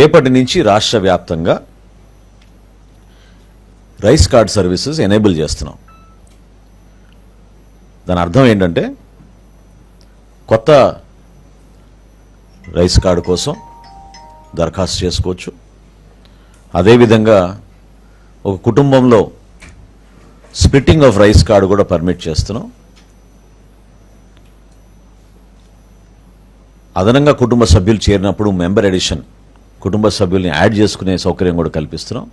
రేపటి నుంచి రాష్ట్ర వ్యాప్తంగా రైస్ కార్డ్ సర్వీసెస్ ఎనేబుల్ చేస్తున్నాం. దాని అర్థం ఏంటంటే కొత్త రైస్ కార్డు కోసం దరఖాస్తు చేసుకోవచ్చు. అదేవిధంగా ఒక కుటుంబంలో స్ప్లిట్టింగ్ ఆఫ్ రైస్ కార్డు కూడా పర్మిట్ చేస్తున్నాం. అదనంగా కుటుంబ సభ్యులు చేరినప్పుడు మెంబర్ ఎడిషన్, కుటుంబ సభ్యుల్ని యాడ్ చేసుకునే సౌకర్యం కూడా కల్పిస్తున్నాం.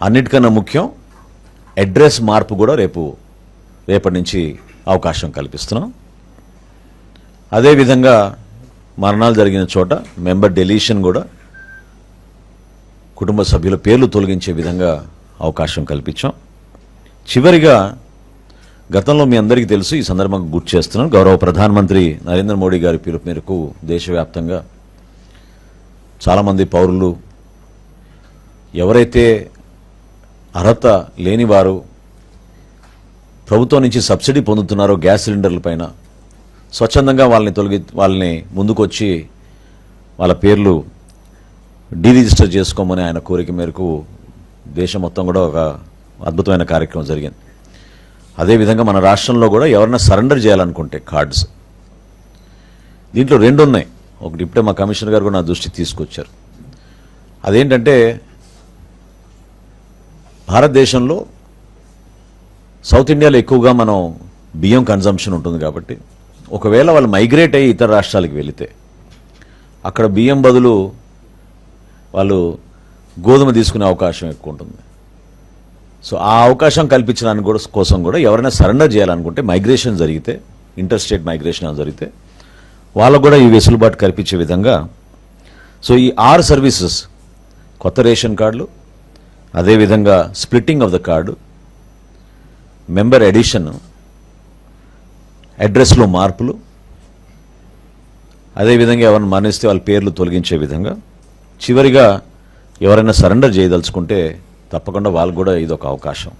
అన్నిటికన్నా ముఖ్యం అడ్రస్ మార్పు కూడా రేపటి నుంచి అవకాశం కల్పిస్తున్నాం. అదేవిధంగా మరణాలు జరిగిన చోట మెంబర్ డెలీషన్ కూడా కుటుంబ సభ్యుల పేర్లు తొలగించే విధంగా అవకాశం కల్పించాం. చివరిగా గతంలో మీ అందరికీ తెలుసు, ఈ సందర్భంగా గుర్తు చేస్తున్నాను, గౌరవ ప్రధానమంత్రి నరేంద్ర మోడీ గారి పిలుపు మేరకు దేశవ్యాప్తంగా చాలామంది పౌరులు ఎవరైతే అర్హత లేని వారు ప్రభుత్వం నుంచి సబ్సిడీ పొందుతున్నారో గ్యాస్ సిలిండర్ల పైన స్వచ్ఛందంగా వాళ్ళని ముందుకొచ్చి వాళ్ళ పేర్లు డీరిజిస్టర్ చేసుకోమని ఆయన కోరిక మేరకు దేశం మొత్తం కూడా ఒక అద్భుతమైన కార్యక్రమం జరిగింది. అదేవిధంగా మన రాష్ట్రంలో కూడా ఎవరైనా సరెండర్ చేయాలనుకుంటే కార్డ్స్, దీంట్లో 2 ఉన్నాయి. ఒకటి ఇప్పుడే మా కమిషనర్ గారు కూడా నా దృష్టికి తీసుకొచ్చారు. అదేంటంటే భారతదేశంలో సౌత్ ఇండియాలో ఎక్కువగా మనం బియ్యం కన్జంప్షన్ ఉంటుంది కాబట్టి ఒకవేళ వాళ్ళు మైగ్రేట్ అయ్యి ఇతర రాష్ట్రాలకు వెళితే అక్కడ బియ్యం బదులు వాళ్ళు గోధుమ తీసుకునే అవకాశం ఎక్కువ ఉంటుంది. సో ఆ అవకాశం కల్పించడానికి కోసం కూడా ఎవరైనా సరెండర్ చేయాలనుకుంటే మైగ్రేషన్ జరిగితే, ఇంటర్ స్టేట్ మైగ్రేషన్ జరిగితే వాళ్ళకు కూడా ఈ వెసులుబాటు కల్పించే విధంగా సో ఈ 6 సర్వీసెస్, కొత్త రేషన్ కార్డులు, అదేవిధంగా splitting of the card, member addition, అడ్రస్లో మార్పులు, అదేవిధంగా ఎవరైనా మరణిస్తే వాళ్ళ పేర్లు తొలగించే విధంగా, చివరిగా ఎవరైనా సరెండర్ చేయదలుచుకుంటే తప్పకుండా వాళ్ళకు కూడా ఇదొక అవకాశం.